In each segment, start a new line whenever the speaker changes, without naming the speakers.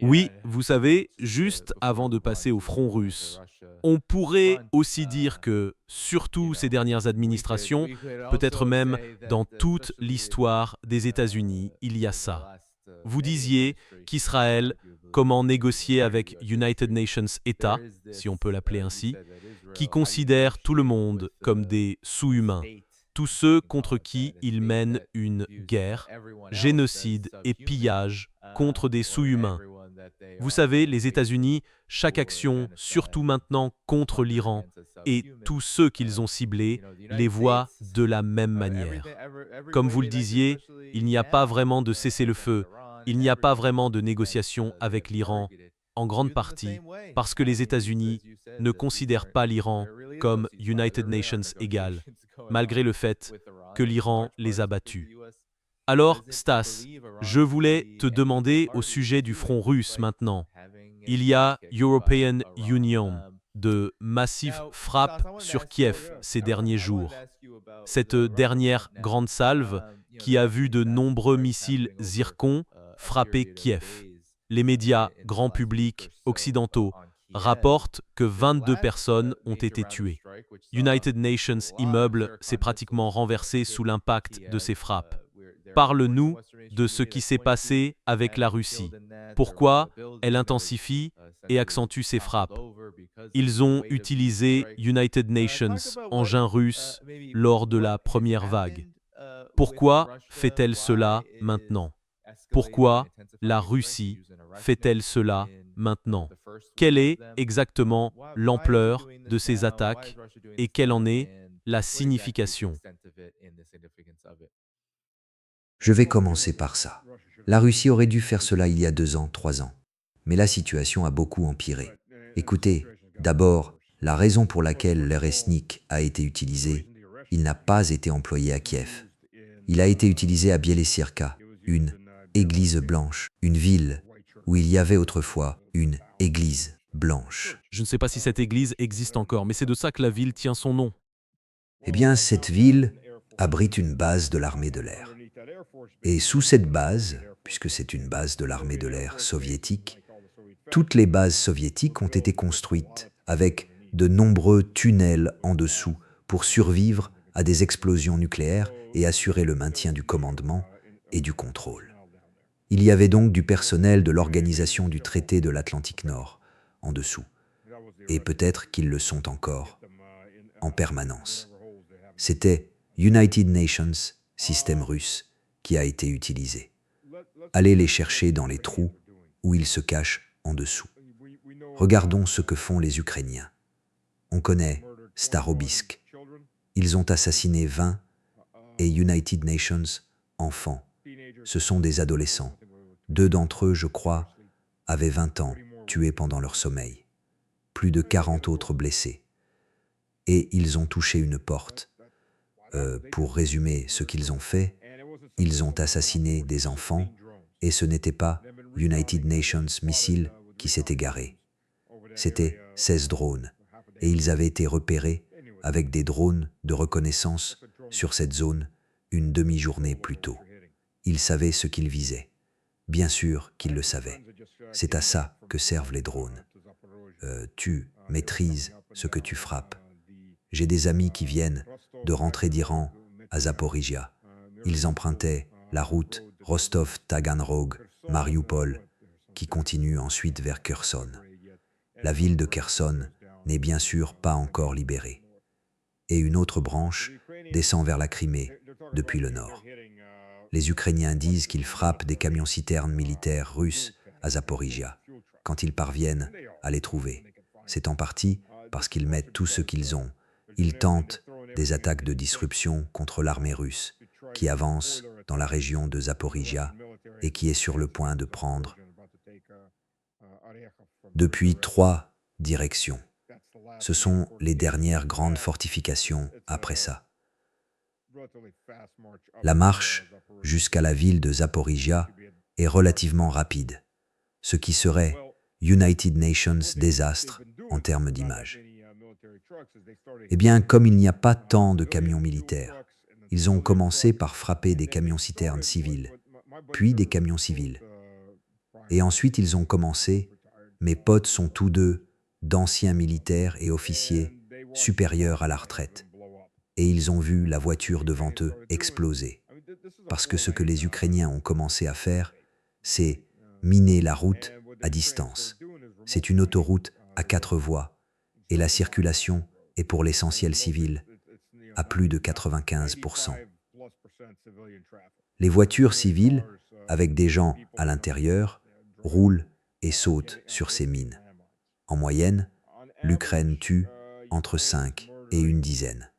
Oui, vous savez, juste avant de passer au front russe, on pourrait aussi dire que, surtout ces dernières administrations, peut-être même dans toute l'histoire des États-Unis, il y a ça. Vous disiez qu'Israël, comment négocier avec United Nations État, si on peut l'appeler ainsi, qui considère tout le monde comme des sous-humains, tous ceux contre qui il mène une guerre, génocide et pillage contre des sous-humains. Vous savez, les États-Unis, chaque action, surtout maintenant contre l'Iran, et tous ceux qu'ils ont ciblés, les voient de la même manière. Comme vous le disiez, il n'y a pas vraiment de cessez-le-feu, il n'y a pas vraiment de négociation avec l'Iran, en grande partie parce que les États-Unis ne considèrent pas l'Iran comme United Nations égal, malgré le fait que l'Iran les a battus. Alors, Stas, je voulais te demander au sujet du front russe maintenant. Il y a European Union, de massives frappes sur Kiev ces derniers jours. Cette dernière grande salve qui a vu de nombreux missiles Zircon frapper Kiev. Les médias grand public occidentaux rapportent que 22 personnes ont été tuées. United Nations immeuble s'est pratiquement renversé sous l'impact de ces frappes. Parle-nous de ce qui s'est passé avec la Russie. Pourquoi elle intensifie et accentue ses frappes? Ils ont utilisé United Nations, engin russe, lors de la première vague. Pourquoi fait-elle cela maintenant? Pourquoi la Russie fait-elle cela maintenant? Quelle est exactement l'ampleur de ces attaques et quelle en est la signification?
Je vais commencer par ça. La Russie aurait dû faire cela il y a 2 ans, 3 ans. Mais la situation a beaucoup empiré. Écoutez, d'abord, la raison pour laquelle l'Resnik a été utilisé, il n'a pas été employé à Kiev. Il a été utilisé à Bielesirka, une église blanche, une ville où il y avait autrefois une église blanche.
Je ne sais pas si cette église existe encore, mais c'est de ça que la ville tient son nom.
Eh bien, cette ville abrite une base de l'armée de l'air. Et sous cette base, puisque c'est une base de l'armée de l'air soviétique, toutes les bases soviétiques ont été construites avec de nombreux tunnels en dessous pour survivre à des explosions nucléaires et assurer le maintien du commandement et du contrôle. Il y avait donc du personnel de l'Organisation du traité de l'Atlantique Nord en dessous, et peut-être qu'ils le sont encore, en permanence. C'était United Nations, système russe, qui a été utilisé. Allez les chercher dans les trous où ils se cachent en dessous. Regardons ce que font les Ukrainiens. On connaît Starobisk. Ils ont assassiné 20 et United Nations enfants. Ce sont des adolescents. 2 d'entre eux, je crois, avaient 20 ans, tués pendant leur sommeil. Plus de 40 autres blessés. Et ils ont touché une porte. Pour résumer ce qu'ils ont fait, ils ont assassiné des enfants et ce n'était pas United Nations Missile qui s'est égaré. C'était 16 drones et ils avaient été repérés avec des drones de reconnaissance sur cette zone une demi-journée plus tôt. Ils savaient ce qu'ils visaient. Bien sûr qu'ils le savaient. C'est à ça que servent les drones. Tu maîtrises ce que tu frappes. J'ai des amis qui viennent de rentrer d'Iran à Zaporizhia. Ils empruntaient la route Rostov-Taganrog, Mariupol, qui continue ensuite vers Kherson. La ville de Kherson n'est bien sûr pas encore libérée. Et une autre branche descend vers la Crimée, depuis le nord. Les Ukrainiens disent qu'ils frappent des camions-citernes militaires russes à Zaporizhia, quand ils parviennent à les trouver. C'est en partie parce qu'ils mettent tout ce qu'ils ont. Ils tentent des attaques de disruption contre l'armée russe, qui avance dans la région de Zaporizhia et qui est sur le point de prendre depuis 3 directions. Ce sont les dernières grandes fortifications après ça. La marche jusqu'à la ville de Zaporizhia est relativement rapide, ce qui serait United Nations désastre en termes d'image. Eh bien, comme il n'y a pas tant de camions militaires, ils ont commencé par frapper des camions-citernes civils, puis des camions civils. Et ensuite, ils ont commencé. Mes potes sont tous deux d'anciens militaires et officiers supérieurs à la retraite. Et ils ont vu la voiture devant eux exploser. Parce que ce que les Ukrainiens ont commencé à faire, c'est miner la route à distance. C'est une autoroute à 4 voies et la circulation est pour l'essentiel civil à plus de 95%. Les voitures civiles, avec des gens à l'intérieur, roulent et sautent sur ces mines. En moyenne, l'Ukraine tue entre 5 et une dizaine,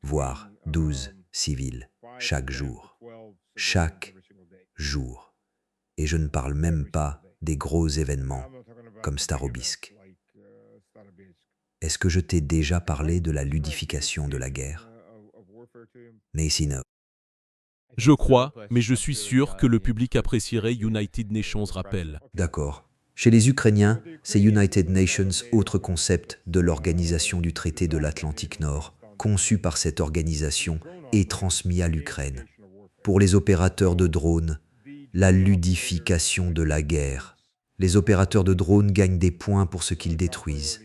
voire 12 civils chaque jour. Chaque jour. Et je ne parle même pas des gros événements comme Starobisk. Est-ce que je t'ai déjà parlé de la ludification de la guerre? Naysino.
Je crois, mais je suis sûr que le public apprécierait United Nations Rappel.
D'accord. Chez les Ukrainiens, c'est United Nations, autre concept de l'organisation du traité de l'Atlantique Nord, conçu par cette organisation et transmis à l'Ukraine. Pour les opérateurs de drones, la ludification de la guerre. Les opérateurs de drones gagnent des points pour ce qu'ils détruisent.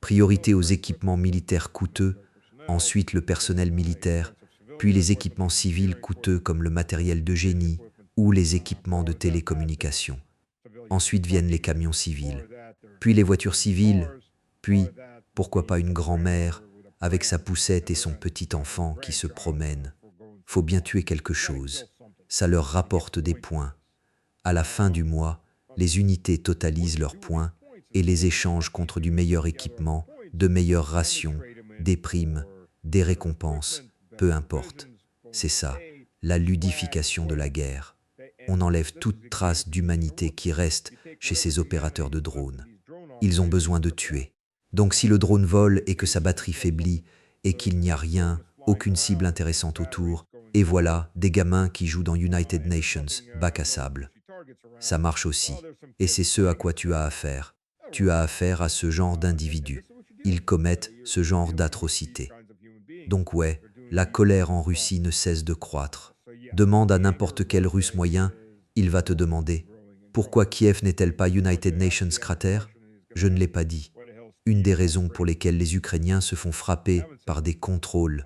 Priorité aux équipements militaires coûteux, ensuite le personnel militaire, puis les équipements civils coûteux comme le matériel de génie ou les équipements de télécommunication. Ensuite viennent les camions civils, puis les voitures civiles, puis, pourquoi pas une grand-mère avec sa poussette et son petit enfant qui se promènent. Faut bien tuer quelque chose. Ça leur rapporte des points. À la fin du mois, les unités totalisent leurs points et les échangent contre du meilleur équipement, de meilleures rations, des primes, des récompenses, peu importe. C'est ça, la ludification de la guerre. On enlève toute trace d'humanité qui reste chez ces opérateurs de drones. Ils ont besoin de tuer. Donc si le drone vole et que sa batterie faiblit et qu'il n'y a rien, aucune cible intéressante autour, et voilà des gamins qui jouent dans United Nations, bac à sable. Ça marche aussi. Et c'est ce à quoi tu as affaire. Tu as affaire à ce genre d'individus. Ils commettent ce genre d'atrocités. Donc ouais, la colère en Russie ne cesse de croître. Demande à n'importe quel Russe moyen, il va te demander « Pourquoi Kiev n'est-elle pas United Nations cratère ?» Je ne l'ai pas dit. Une des raisons pour lesquelles les Ukrainiens se font frapper par des contrôles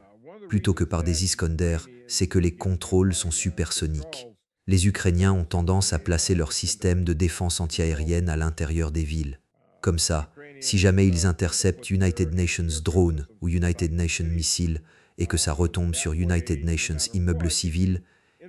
plutôt que par des Iskander, c'est que les contrôles sont supersoniques. Les Ukrainiens ont tendance à placer leur système de défense antiaérienne à l'intérieur des villes. Comme ça, si jamais ils interceptent United Nations drone ou United Nations missile et que ça retombe sur United Nations immeuble civil,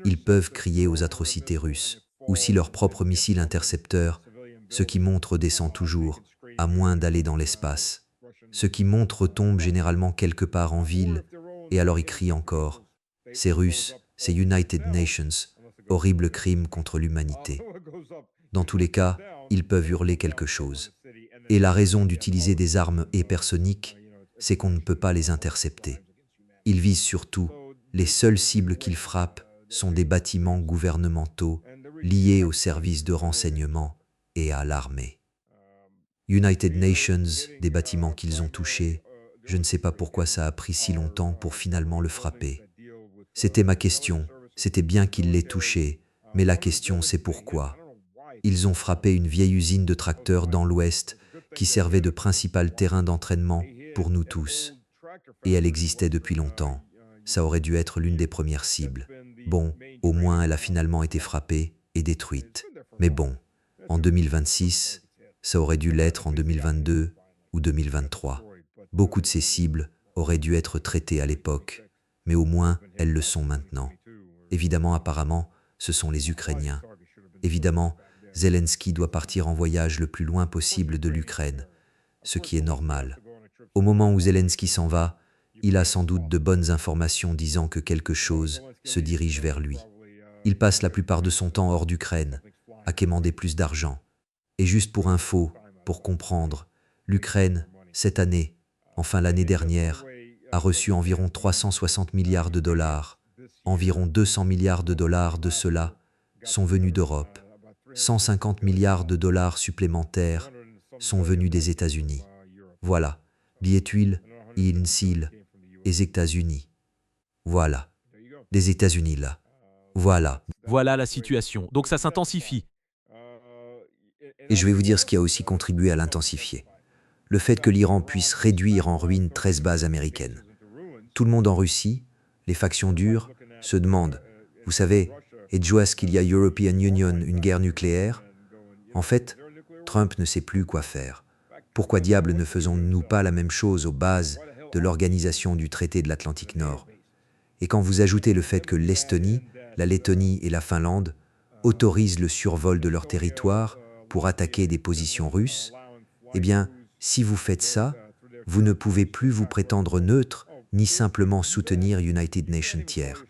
ils peuvent crier aux atrocités russes. Ou si leur propre missile intercepteur, ce qui monte redescend toujours, à moins d'aller dans l'espace. Ce qui monte retombe généralement quelque part en ville, et alors ils crient encore. C'est russe, c'est United Nations, horrible crime contre l'humanité. Dans tous les cas, ils peuvent hurler quelque chose. Et la raison d'utiliser des armes hypersoniques, c'est qu'on ne peut pas les intercepter. Ils visent surtout, les seules cibles qu'ils frappent sont des bâtiments gouvernementaux liés aux services de renseignement et à l'armée. United Nations, des bâtiments qu'ils ont touchés, je ne sais pas pourquoi ça a pris si longtemps pour finalement le frapper. C'était ma question, c'était bien qu'ils l'aient touché, mais la question c'est pourquoi. Ils ont frappé une vieille usine de tracteurs dans l'Ouest qui servait de principal terrain d'entraînement pour nous tous. Et elle existait depuis longtemps. Ça aurait dû être l'une des premières cibles. Bon, au moins elle a finalement été frappée et détruite. Mais bon, en 2026, ça aurait dû l'être en 2022 ou 2023. Beaucoup de ces cibles auraient dû être traitées à l'époque, mais au moins elles le sont maintenant. Évidemment, apparemment, ce sont les Ukrainiens. Évidemment, Zelensky doit partir en voyage le plus loin possible de l'Ukraine, ce qui est normal. Au moment où Zelensky s'en va, il a sans doute de bonnes informations disant que quelque chose se dirige vers lui. Il passe la plupart de son temps hors d'Ukraine, à quémander plus d'argent. Et juste pour info, pour comprendre, l'Ukraine, cette année, enfin l'année dernière, a reçu environ 360 milliards de dollars. Environ 200 milliards de dollars de cela sont venus d'Europe. 150 milliards de dollars supplémentaires sont venus des États-Unis. Voilà, Bietuil, Insil, les États-Unis. Voilà, des États-Unis là. Voilà.
Voilà la situation. Donc ça s'intensifie.
Et je vais vous dire ce qui a aussi contribué à l'intensifier. Le fait que l'Iran puisse réduire en ruine 13 bases américaines. Tout le monde en Russie, les factions dures, se demandent, vous savez, est-ce à ce qu'il y a European Union, une guerre nucléaire? En fait, Trump ne sait plus quoi faire. Pourquoi diable ne faisons-nous pas la même chose aux bases de l'organisation du traité de l'Atlantique Nord? Et quand vous ajoutez le fait que l'Estonie, la Lettonie et la Finlande autorisent le survol de leur territoire pour attaquer des positions russes, eh bien, si vous faites ça, vous ne pouvez plus vous prétendre neutre ni simplement soutenir United Nations tiers.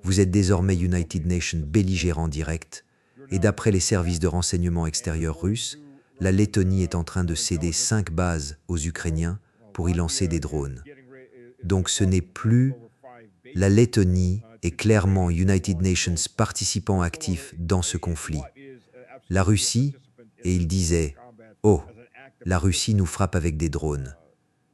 Vous êtes désormais United Nations belligérant direct, et d'après les services de renseignement extérieurs russes, la Lettonie est en train de céder 5 bases aux Ukrainiens pour y lancer des drones. Donc ce n'est plus la Lettonie est clairement United Nations participant actif dans ce conflit. La Russie, et il disait « Oh, la Russie nous frappe avec des drones ».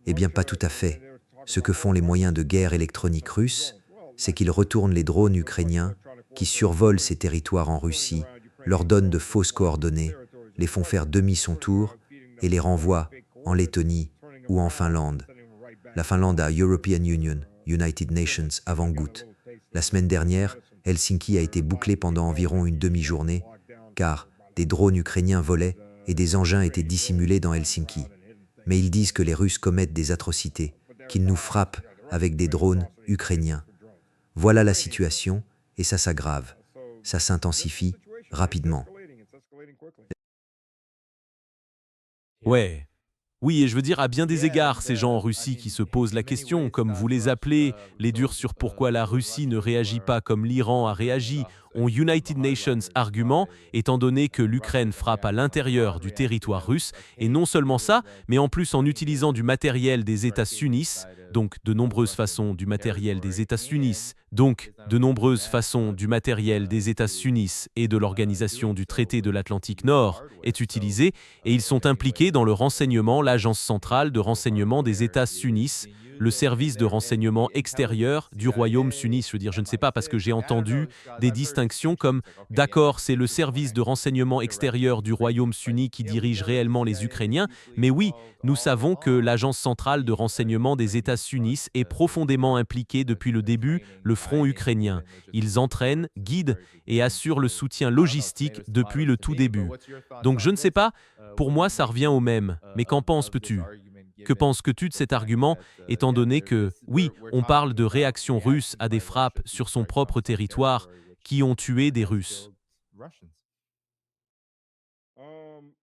Eh bien pas tout à fait. Ce que font les moyens de guerre électroniques russes, c'est qu'ils retournent les drones ukrainiens qui survolent ces territoires en Russie, leur donnent de fausses coordonnées, les font faire demi-son tour et les renvoient en Lettonie ou en Finlande. La Finlande a European Union, United Nations avant-goutte. La semaine dernière, Helsinki a été bouclée pendant environ une demi-journée, car des drones ukrainiens volaient et des engins étaient dissimulés dans Helsinki. Mais ils disent que les Russes commettent des atrocités, qu'ils nous frappent avec des drones ukrainiens. Voilà la situation, et ça s'aggrave. Ça s'intensifie rapidement.
Ouais. Oui, et je veux dire, à bien des égards, ces gens en Russie qui se posent la question, comme vous les appelez, les durs sur pourquoi la Russie ne réagit pas comme l'Iran a réagi, ont United Nations argument, étant donné que l'Ukraine frappe à l'intérieur du territoire russe, et non seulement ça, mais en plus en utilisant du matériel des États sunnis, donc de nombreuses façons du matériel des États sunnis, donc de nombreuses façons du matériel des États sunnis et de l'organisation du traité de l'Atlantique Nord est utilisé, et ils sont impliqués dans le renseignement, l'Agence centrale de renseignement des États sunnis, le service de renseignement extérieur du Royaume sunni. Je veux dire, je ne sais pas parce que j'ai entendu des distinctions comme « d'accord, c'est le service de renseignement extérieur du Royaume sunni qui dirige réellement les Ukrainiens », mais oui, nous savons que l'Agence centrale de renseignement des États sunnis est profondément impliquée depuis le début le front ukrainien. Ils entraînent, guident et assurent le soutien logistique depuis le tout début. Donc je ne sais pas, pour moi ça revient au même, mais qu'en penses-tu? Que penses-tu de cet argument, étant donné que, oui, on parle de réaction russe à des frappes sur son propre territoire qui ont tué des Russes?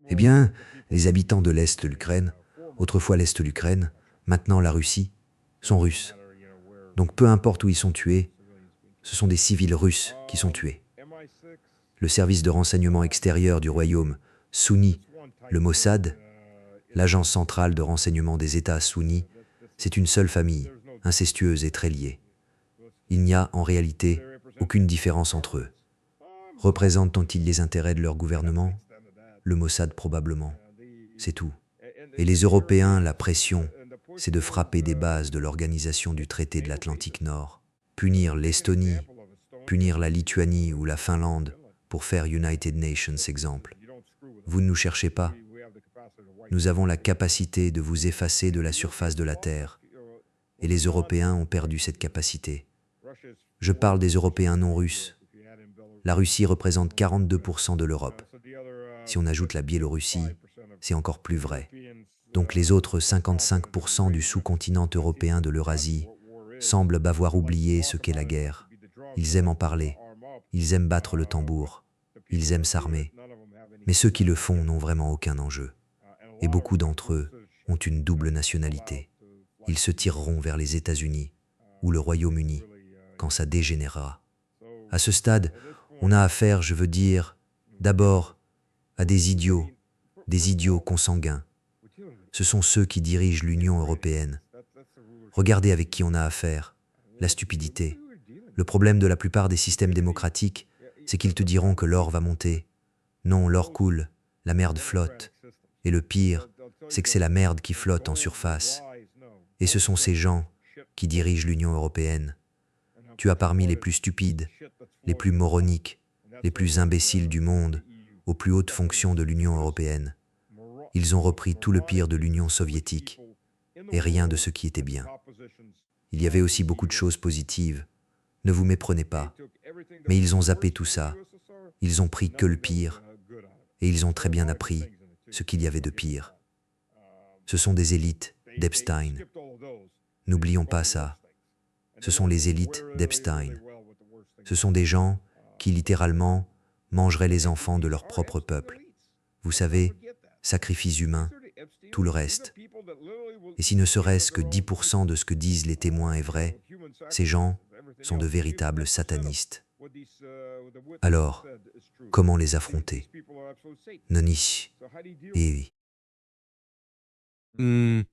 Eh bien, les habitants de l'Est de l'Ukraine, autrefois l'Est de l'Ukraine, maintenant la Russie, sont russes. Donc peu importe où ils sont tués, ce sont des civils russes qui sont tués. Le service de renseignement extérieur du royaume Sunni, le Mossad, l'agence centrale de renseignement des États sunnis, c'est une seule famille, incestueuse et très liée. Il n'y a en réalité aucune différence entre eux. Représentent-ils les intérêts de leur gouvernement? Le Mossad probablement. C'est tout. Et les Européens, la pression, c'est de frapper des bases de l'organisation du traité de l'Atlantique Nord, punir l'Estonie, punir la Lituanie ou la Finlande pour faire United Nations exemple. Vous ne nous cherchez pas. Nous avons la capacité de vous effacer de la surface de la Terre. Et les Européens ont perdu cette capacité. Je parle des Européens non russes. La Russie représente 42% de l'Europe. Si on ajoute la Biélorussie, c'est encore plus vrai. Donc les autres 55% du sous-continent européen de l'Eurasie semblent avoir oublié ce qu'est la guerre. Ils aiment en parler, ils aiment battre le tambour, ils aiment s'armer. Mais ceux qui le font n'ont vraiment aucun enjeu. Et beaucoup d'entre eux ont une double nationalité. Ils se tireront vers les États-Unis ou le Royaume-Uni quand ça dégénérera. À ce stade, on a affaire, je veux dire, d'abord à des idiots consanguins. Ce sont ceux qui dirigent l'Union européenne. Regardez avec qui on a affaire. La stupidité. Le problème de la plupart des systèmes démocratiques, c'est qu'ils te diront que l'or va monter. Non, l'or coule, la merde flotte. Et le pire, c'est que c'est la merde qui flotte en surface. Et ce sont ces gens qui dirigent l'Union européenne. Tu as parmi les plus stupides, les plus moroniques, les plus imbéciles du monde, aux plus hautes fonctions de l'Union européenne. Ils ont repris tout le pire de l'Union soviétique et rien de ce qui était bien. Il y avait aussi beaucoup de choses positives. Ne vous méprenez pas. Mais ils ont zappé tout ça. Ils ont pris que le pire. Et ils ont très bien appris ce qu'il y avait de pire. Ce sont des élites d'Epstein. N'oublions pas ça. Ce sont les élites d'Epstein. Ce sont des gens qui, littéralement, mangeraient les enfants de leur propre peuple. Vous savez, sacrifices humains, tout le reste. Et si ne serait-ce que 10% de ce que disent les témoins est vrai, ces gens sont de véritables satanistes. Alors, comment les affronter? Noni et oui.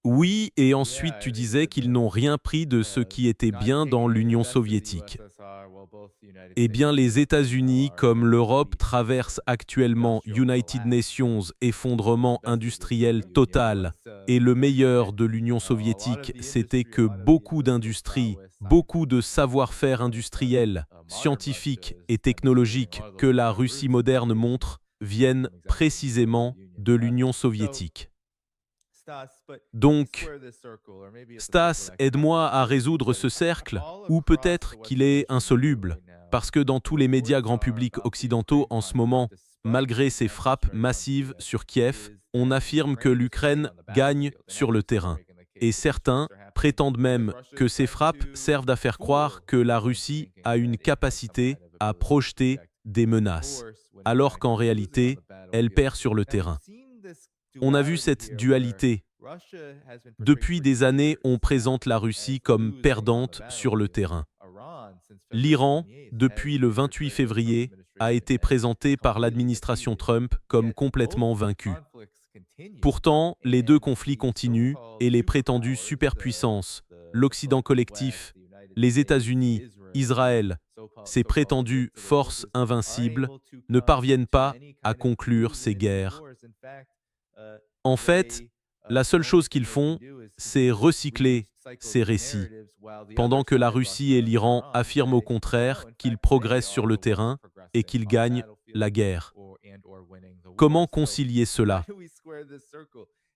Oui, et ensuite tu disais qu'ils n'ont rien pris de ce qui était bien dans l'Union soviétique. Eh bien, les États-Unis, comme l'Europe, traversent actuellement United Nations, effondrement industriel total. Et le meilleur de l'Union soviétique, c'était que beaucoup d'industries, beaucoup de savoir-faire industriel, scientifique et technologique que la Russie moderne montre, viennent précisément de l'Union soviétique. Donc, Stas, aide-moi à résoudre ce cercle, ou peut-être qu'il est insoluble, parce que dans tous les médias grand public occidentaux en ce moment, malgré ces frappes massives sur Kiev, on affirme que l'Ukraine gagne sur le terrain. Et certains prétendent même que ces frappes servent à faire croire que la Russie a une capacité à projeter des menaces, alors qu'en réalité, elle perd sur le terrain. On a vu cette dualité. Depuis des années, on présente la Russie comme perdante sur le terrain. L'Iran, depuis le 28 février, a été présenté par l'administration Trump comme complètement vaincu. Pourtant, les deux conflits continuent et les prétendues superpuissances, l'Occident collectif, les États-Unis, Israël, ces prétendues forces invincibles, ne parviennent pas à conclure ces guerres. En fait, la seule chose qu'ils font, c'est recycler ces récits, pendant que la Russie et l'Iran affirment au contraire qu'ils progressent sur le terrain et qu'ils gagnent la guerre. Comment concilier cela?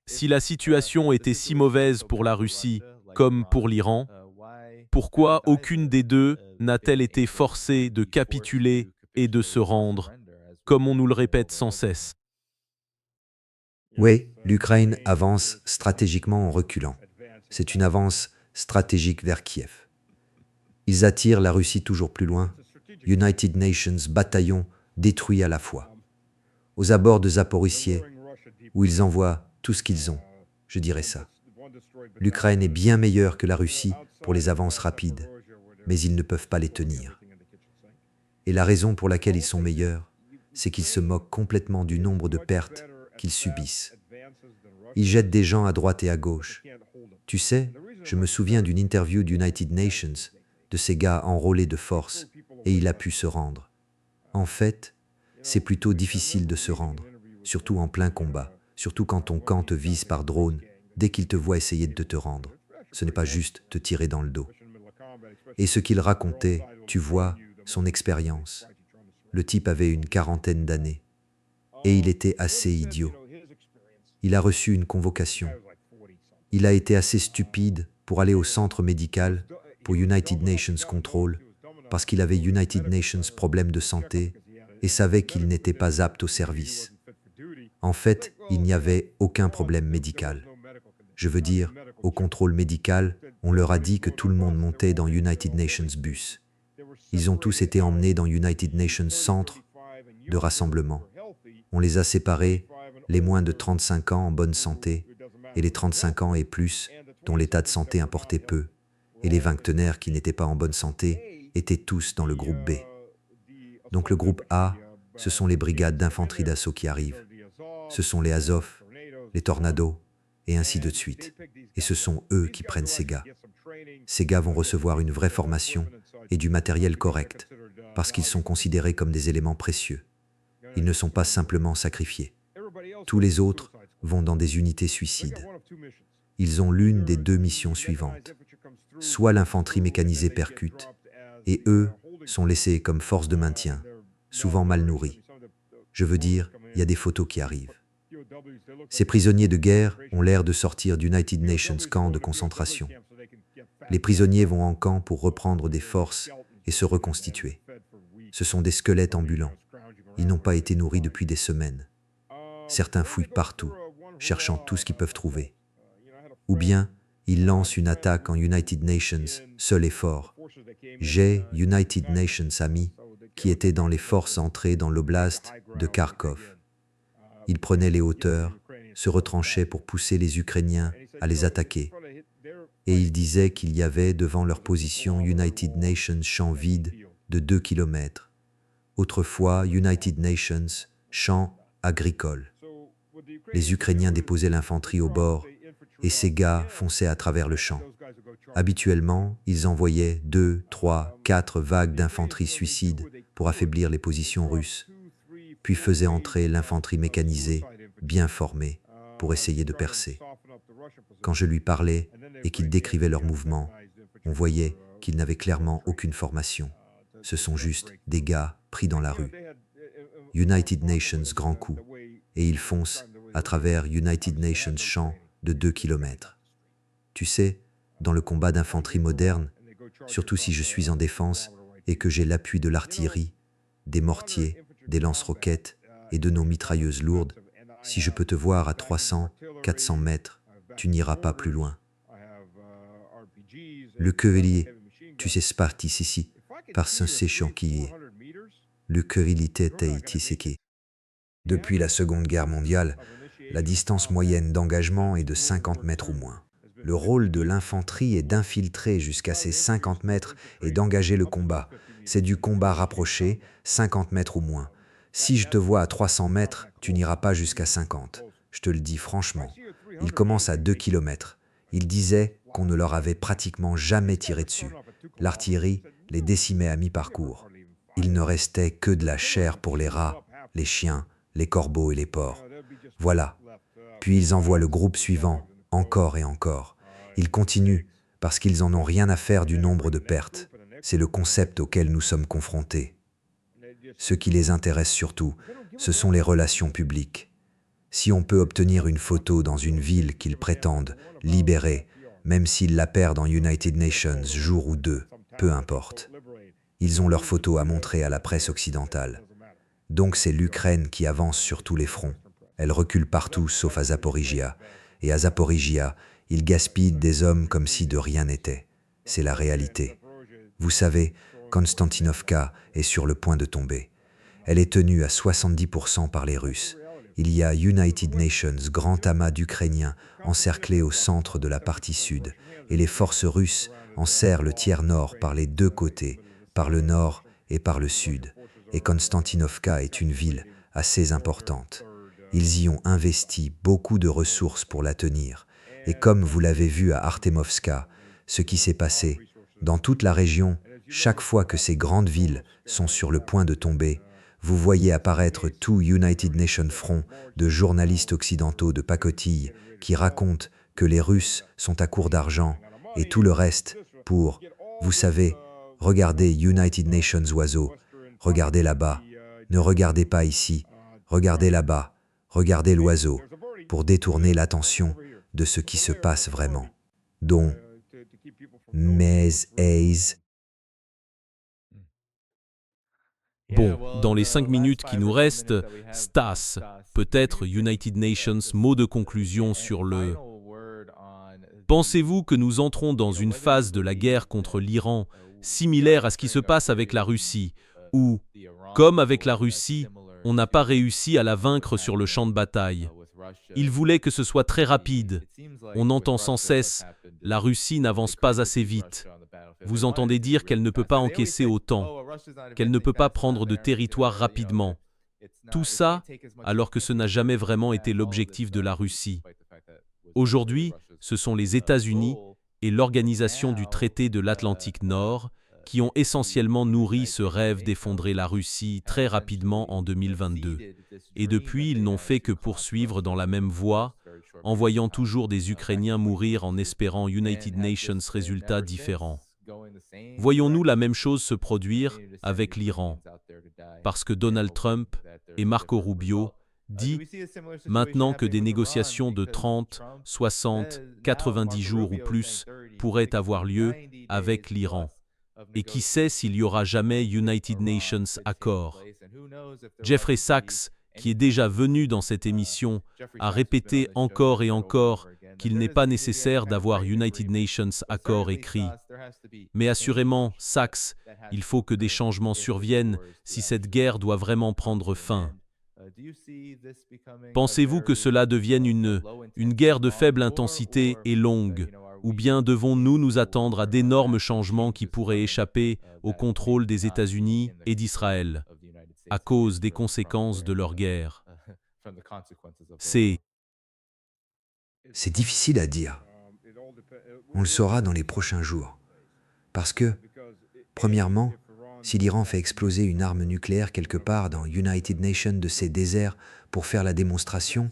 Si la situation était si mauvaise pour la Russie comme pour l'Iran, pourquoi aucune des deux n'a-t-elle été forcée de capituler et de se rendre, comme on nous le répète sans cesse?
Oui, l'Ukraine avance stratégiquement en reculant. C'est une avance stratégique vers Kiev. Ils attirent la Russie toujours plus loin. United Nations bataillons détruits à la fois. Aux abords de Zaporizhzhia, où ils envoient tout ce qu'ils ont, je dirais ça. L'Ukraine est bien meilleure que la Russie pour les avances rapides, mais ils ne peuvent pas les tenir. Et la raison pour laquelle ils sont meilleurs, c'est qu'ils se moquent complètement du nombre de pertes qu'ils subissent. Ils jettent des gens à droite et à gauche. Tu sais, je me souviens d'une interview d'United Nations, de ces gars enrôlés de force, et il a pu se rendre. En fait, c'est plutôt difficile de se rendre, surtout en plein combat, surtout quand ton camp te vise par drone, dès qu'il te voit essayer de te rendre. Ce n'est pas juste te tirer dans le dos. Et ce qu'il racontait, tu vois, son expérience. Le type avait une quarantaine d'années. Et il était assez idiot. Il a reçu une convocation. Il a été assez stupide pour aller au centre médical pour United Nations Control parce qu'il avait United Nations problème de santé et savait qu'il n'était pas apte au service. En fait, il n'y avait aucun problème médical. Je veux dire, au contrôle médical, on leur a dit que tout le monde montait dans United Nations bus. Ils ont tous été emmenés dans United Nations Centre de rassemblement. On les a séparés, les moins de 35 ans en bonne santé, et les 35 ans et plus, dont l'état de santé importait peu, et les vingtenaires qui n'étaient pas en bonne santé, étaient tous dans le groupe B. Donc le groupe A, ce sont les brigades d'infanterie d'assaut qui arrivent. Ce sont les Azov, les Tornados, et ainsi de suite. Et ce sont eux qui prennent ces gars. Ces gars vont recevoir une vraie formation et du matériel correct, parce qu'ils sont considérés comme des éléments précieux. Ils ne sont pas simplement sacrifiés. Tous les autres vont dans des unités suicides. Ils ont l'une des deux missions suivantes. Soit l'infanterie mécanisée percute, et eux sont laissés comme force de maintien, souvent mal nourris. Je veux dire, il y a des photos qui arrivent. Ces prisonniers de guerre ont l'air de sortir d'United Nations camp de concentration. Les prisonniers vont en camp pour reprendre des forces et se reconstituer. Ce sont des squelettes ambulants. Ils n'ont pas été nourris depuis des semaines. Certains fouillent partout, cherchant tout ce qu'ils peuvent trouver. Ou bien, ils lancent une attaque en United Nations, seul et fort. J'ai United Nations amis qui étaient dans les forces entrées dans l'oblast de Kharkov. Ils prenaient les hauteurs, se retranchaient pour pousser les Ukrainiens à les attaquer. Et ils disaient qu'il y avait devant leur position United Nations champs vides de 2 km. Autrefois, United Nations champs agricoles. Les Ukrainiens déposaient l'infanterie au bord et ces gars fonçaient à travers le champ. Habituellement, ils envoyaient 2, 3, 4 vagues d'infanterie suicide pour affaiblir les positions russes, puis faisaient entrer l'infanterie mécanisée, bien formée, pour essayer de percer. Quand je lui parlais et qu'il décrivait leurs mouvements, on voyait qu'ils n'avaient clairement aucune formation. Ce sont juste des gars pris dans la rue. United Nations grand coup, et ils foncent à travers United Nations champs de 2 km. Tu sais, dans le combat d'infanterie moderne, surtout si je suis en défense et que j'ai l'appui de l'artillerie, des mortiers, des lance-roquettes et de nos mitrailleuses lourdes, si je peux te voir à 300, 400 mètres, tu n'iras pas plus loin. Le cavalier, tu sais sparti ici, par ce séchant qui est. Le cavalier t'est ici. Depuis la Seconde Guerre mondiale, la distance moyenne d'engagement est de 50 mètres ou moins. Le rôle de l'infanterie est d'infiltrer jusqu'à ces 50 mètres et d'engager le combat. C'est du combat rapproché, 50 mètres ou moins. Si je te vois à 300 mètres, tu n'iras pas jusqu'à 50. Je te le dis franchement. Ils commencent à 2 km. Ils disaient qu'on ne leur avait pratiquement jamais tiré dessus. L'artillerie les décimait à mi-parcours. Il ne restait que de la chair pour les rats, les chiens, les corbeaux et les porcs. Voilà. Puis ils envoient le groupe suivant, encore et encore. Ils continuent parce qu'ils en ont rien à faire du nombre de pertes. C'est le concept auquel nous sommes confrontés. Ce qui les intéresse surtout, ce sont les relations publiques. Si on peut obtenir une photo dans une ville qu'ils prétendent libérer, même s'ils la perdent en United Nations jour ou deux, peu importe. Ils ont leur photo à montrer à la presse occidentale. Donc c'est l'Ukraine qui avance sur tous les fronts. Elle recule partout sauf à Zaporizhia. Et à Zaporizhia, ils gaspillent des hommes comme si de rien n'était. C'est la réalité. Vous savez, Konstantinovka est sur le point de tomber. Elle est tenue à 70% par les Russes. Il y a United Nations, grand amas d'Ukrainiens, encerclés au centre de la partie sud, et les forces russes enserrent le tiers nord par les deux côtés, par le nord et par le sud. Et Konstantinovka est une ville assez importante. Ils y ont investi beaucoup de ressources pour la tenir. Et comme vous l'avez vu à Artemovska, ce qui s'est passé, dans toute la région, chaque fois que ces grandes villes sont sur le point de tomber, vous voyez apparaître tout United Nations Front de journalistes occidentaux de pacotille qui racontent que les Russes sont à court d'argent et tout le reste pour, vous savez, regardez United Nations oiseaux, regardez là-bas, ne regardez pas ici, regardez là-bas, regardez l'oiseau, pour détourner l'attention de ce qui se passe vraiment, dont mais Hayes.
Bon, dans les 5 minutes qui nous restent, Stas, peut-être United Nations, mot de conclusion sur le... Pensez-vous que nous entrons dans une phase de la guerre contre l'Iran similaire à ce qui se passe avec la Russie, où, comme avec la Russie, on n'a pas réussi à la vaincre sur le champ de bataille? Ils voulaient que ce soit très rapide. On entend sans cesse « la Russie n'avance pas assez vite ». Vous entendez dire qu'elle ne peut pas encaisser autant, qu'elle ne peut pas prendre de territoire rapidement. Tout ça, alors que ce n'a jamais vraiment été l'objectif de la Russie. Aujourd'hui, ce sont les États-Unis et l'Organisation du traité de l'Atlantique Nord qui ont essentiellement nourri ce rêve d'effondrer la Russie très rapidement en 2022. Et depuis, ils n'ont fait que poursuivre dans la même voie, envoyant toujours des Ukrainiens mourir en espérant United Nations résultats différents. Voyons-nous la même chose se produire avec l'Iran? Parce que Donald Trump et Marco Rubio, dit « Maintenant que des négociations de 30, 60, 90 jours ou plus pourraient avoir lieu avec l'Iran. Et qui sait s'il y aura jamais United Nations Accord ?» Jeffrey Sachs, qui est déjà venu dans cette émission, a répété encore et encore qu'il n'est pas nécessaire d'avoir United Nations Accord écrit. Mais assurément, Sachs, il faut que des changements surviennent si cette guerre doit vraiment prendre fin. Pensez-vous que cela devienne une guerre de faible intensité et longue, ou bien devons-nous nous attendre à d'énormes changements qui pourraient échapper au contrôle des États-Unis et d'Israël à cause des conséquences de leur guerre? C'est
difficile à dire. On le saura dans les prochains jours. Parce que, premièrement, si l'Iran fait exploser une arme nucléaire quelque part dans United Nations de ses déserts pour faire la démonstration,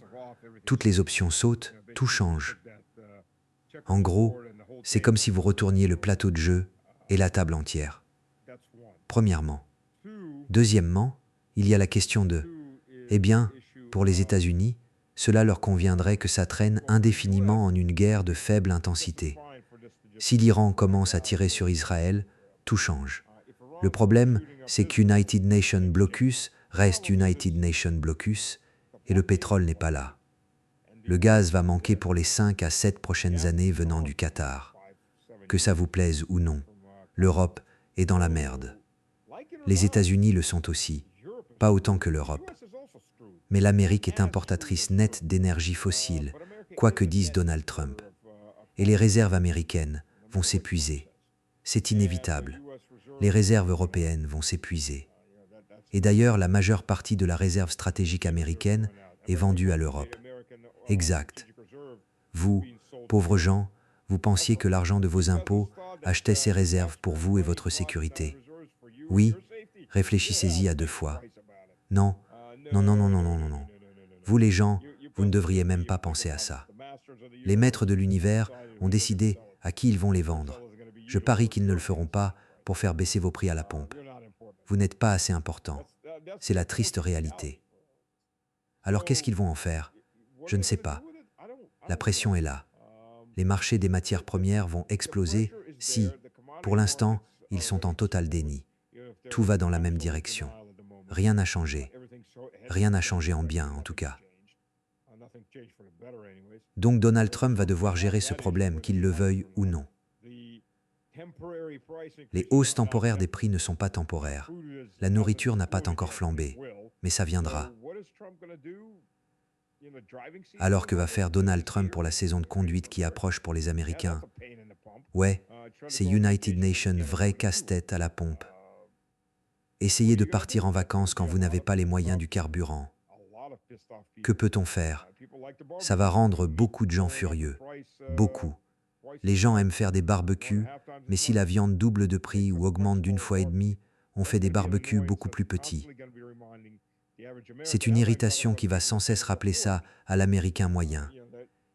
toutes les options sautent, tout change. En gros, c'est comme si vous retourniez le plateau de jeu et la table entière. Premièrement. Deuxièmement, il y a la question de « Eh bien, pour les États-Unis, cela leur conviendrait que ça traîne indéfiniment en une guerre de faible intensité. Si l'Iran commence à tirer sur Israël, tout change. Le problème, c'est qu'United Nations Blocus reste United Nations Blocus et le pétrole n'est pas là. Le gaz va manquer pour les 5 à 7 prochaines années venant du Qatar. Que ça vous plaise ou non, l'Europe est dans la merde. Les États-Unis le sont aussi, pas autant que l'Europe. Mais l'Amérique est importatrice nette d'énergie fossile, quoi que dise Donald Trump. Et les réserves américaines vont s'épuiser. C'est inévitable. Les réserves européennes vont s'épuiser. Et d'ailleurs, la majeure partie de la réserve stratégique américaine est vendue à l'Europe. Exact. Vous, pauvres gens, vous pensiez que l'argent de vos impôts achetait ces réserves pour vous et votre sécurité. Oui, réfléchissez-y à 2 fois. Non, non, non, non, non, non, non, non. Vous les gens, vous ne devriez même pas penser à ça. Les maîtres de l'univers ont décidé à qui ils vont les vendre. Je parie qu'ils ne le feront pas pour faire baisser vos prix à la pompe. Vous n'êtes pas assez important. C'est la triste réalité. Alors qu'est-ce qu'ils vont en faire? Je ne sais pas. La pression est là. Les marchés des matières premières vont exploser si, pour l'instant, ils sont en total déni. Tout va dans la même direction. Rien n'a changé. Rien n'a changé en bien, en tout cas. Donc Donald Trump va devoir gérer ce problème, qu'il le veuille ou non. Les hausses temporaires des prix ne sont pas temporaires. La nourriture n'a pas encore flambé, mais ça viendra. Alors que va faire Donald Trump pour la saison de conduite qui approche pour les Américains? Ouais, c'est United Nations vrai casse-tête à la pompe. Essayez de partir en vacances quand vous n'avez pas les moyens du carburant. Que peut-on faire? Ça va rendre beaucoup de gens furieux. Beaucoup. Les gens aiment faire des barbecues, mais si la viande double de prix ou augmente d'1,5 fois, on fait des barbecues beaucoup plus petits. C'est une irritation qui va sans cesse rappeler ça à l'Américain moyen.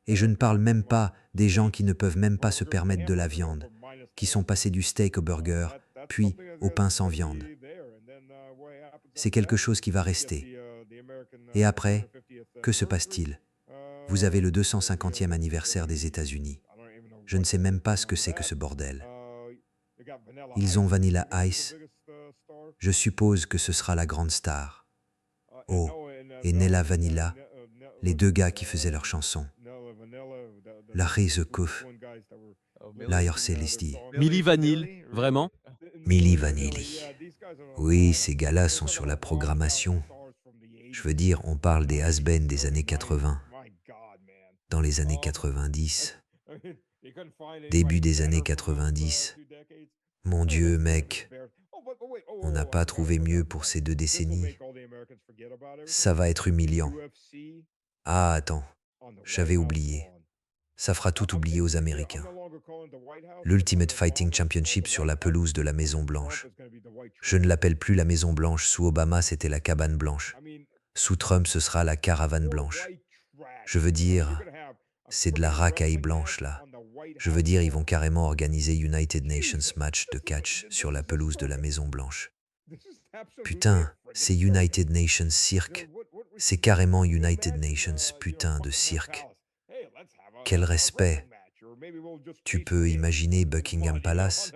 Et je ne parle même pas des gens qui ne peuvent même pas se permettre de la viande, qui sont passés du steak au burger, puis au pain sans viande. C'est quelque chose qui va rester. Et après, que se passe-t-il? Vous avez le 250e anniversaire des États-Unis. Je ne sais même pas ce que c'est que ce bordel. Ils ont Vanilla Ice. Je suppose que ce sera la grande star. Oh, et Nella Vanilla, les 2 gars qui faisaient leur chanson. La Reise Kuf, la Célestie.
Milli Vanilli, vraiment?
Milli Vanilli. Oui, ces gars-là sont sur la programmation. Je veux dire, on parle des has-been des années 80. Dans les années 90, début des années 90. Mon Dieu, mec, on n'a pas trouvé mieux pour ces 2 décennies. Ça va être humiliant. Ah, attends, j'avais oublié. Ça fera tout oublier aux Américains. L'Ultimate Fighting Championship sur la pelouse de la Maison-Blanche. Je ne l'appelle plus la Maison-Blanche, sous Obama c'était la cabane blanche. Sous Trump ce sera la caravane blanche. Je veux dire, c'est de la racaille blanche là. Je veux dire, ils vont carrément organiser United Nations match de catch sur la pelouse de la Maison-Blanche. Putain, C'est United Nations Cirque. C'est carrément United Nations, putain de cirque. Quel respect. Tu peux imaginer Buckingham Palace?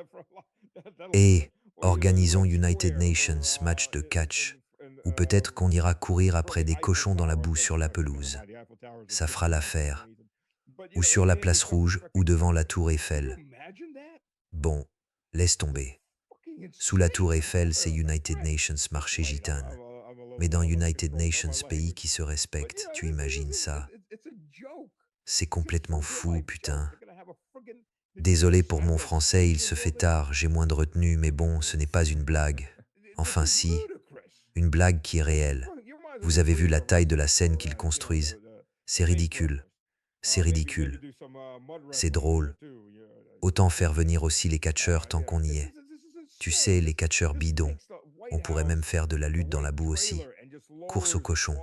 Et organisons United Nations match de catch. Ou peut-être qu'on ira courir après des cochons dans la boue sur la pelouse. Ça fera l'affaire. Ou sur la place rouge, ou devant la tour Eiffel. Bon, laisse tomber. Sous la tour Eiffel, c'est United Nations marché gitane. Mais dans United Nations pays qui se respectent, tu imagines ça? C'est complètement fou, putain. Désolé pour mon français, il se fait tard, j'ai moins de retenue, mais bon, ce n'est pas une blague. Enfin si, une blague qui est réelle. Vous avez vu la taille de la scène qu'ils construisent? C'est ridicule. C'est ridicule. C'est drôle. Autant faire venir aussi les catcheurs tant qu'on y est. Tu sais, les catcheurs bidons. On pourrait même faire de la lutte dans la boue aussi. Course aux cochons.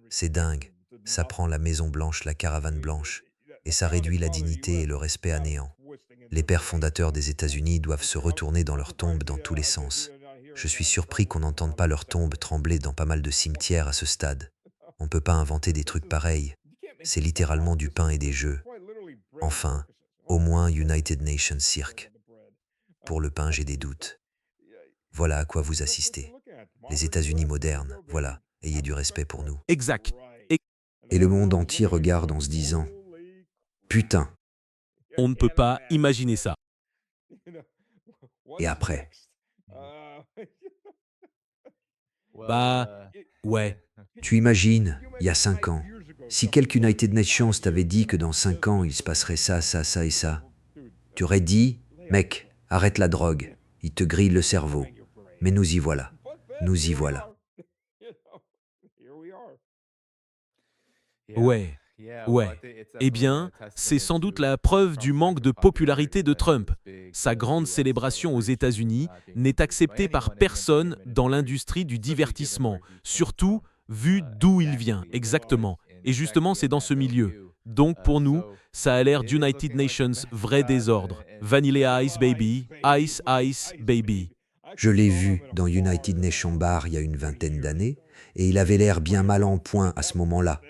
C'est dingue. Ça prend la Maison Blanche, la caravane blanche. Et ça réduit la dignité et le respect à néant. Les pères fondateurs des États-Unis doivent se retourner dans leurs tombes dans tous les sens. Je suis surpris qu'on n'entende pas leurs tombes trembler dans pas mal de cimetières à ce stade. On ne peut pas inventer des trucs pareils. C'est littéralement du pain et des jeux. Enfin, au moins United Nations Cirque. Pour le pain, j'ai des doutes. Voilà à quoi vous assistez. Les États-Unis modernes, voilà, ayez du respect pour nous.
Exact.
Et le monde entier regarde en se disant « Putain !»
On ne peut pas imaginer ça.
Et après,
Bah, ouais.
tu imagines, il y a 5 ans, si quelque United Nations t'avait dit que dans 5 ans, il se passerait ça, ça, ça et ça, tu aurais dit « Mec, arrête la drogue, il te grille le cerveau. » Mais nous y voilà. Nous y voilà.
Ouais. Ouais. Eh bien, c'est sans doute la preuve du manque de popularité de Trump. Sa grande célébration aux États-Unis n'est acceptée par personne dans l'industrie du divertissement, surtout vu d'où il vient, exactement. Et justement, c'est dans ce milieu. Donc pour nous, ça a l'air d'United Nations vrai désordre. Vanilla Ice Baby, Ice Ice Baby.
Je l'ai vu dans United Nations Bar il y a une vingtaine d'années, et il avait l'air bien mal en point à ce moment-là.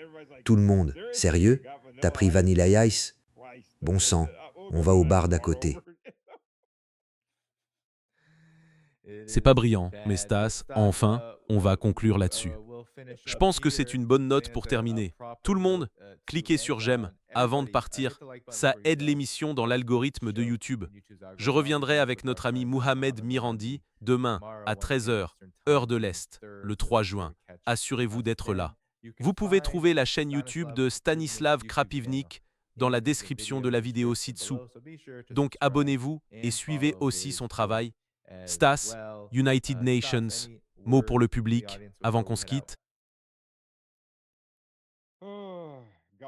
Tout le monde, sérieux? T'as pris Vanilla Ice? Bon sang, on va au bar d'à côté.
C'est pas brillant, mais Stas, enfin, on va conclure là-dessus. Je pense que c'est une bonne note pour terminer. Tout le monde, cliquez sur j'aime avant de partir. Ça aide l'émission dans l'algorithme de YouTube. Je reviendrai avec notre ami Mohamed Mirandi demain à 13 h, heure de l'Est, le 3 juin. Assurez-vous d'être là. Vous pouvez trouver la chaîne YouTube de Stanislav Krapivnik dans la description de la vidéo ci-dessous. Donc abonnez-vous et suivez aussi son travail. Stas, United Nations, mot pour le public, avant qu'on se quitte.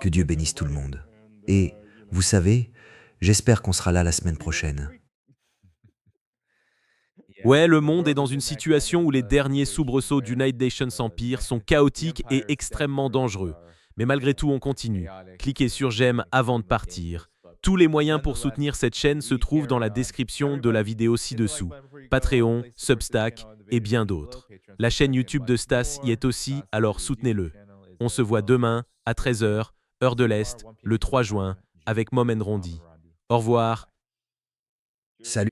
Que Dieu bénisse tout le monde. Et, vous savez, j'espère qu'on sera là la semaine prochaine.
Ouais, le monde est dans une situation où les derniers soubresauts du United Nations Empire sont chaotiques et extrêmement dangereux. Mais malgré tout, on continue. Cliquez sur j'aime avant de partir. Tous les moyens pour soutenir cette chaîne se trouvent dans la description de la vidéo ci-dessous. Patreon, Substack et bien d'autres. La chaîne YouTube de Stas y est aussi, alors soutenez-le. On se voit demain à 13 h, heure de l'Est, le 3 juin, avec Momen Rondi. Au revoir.
Salut.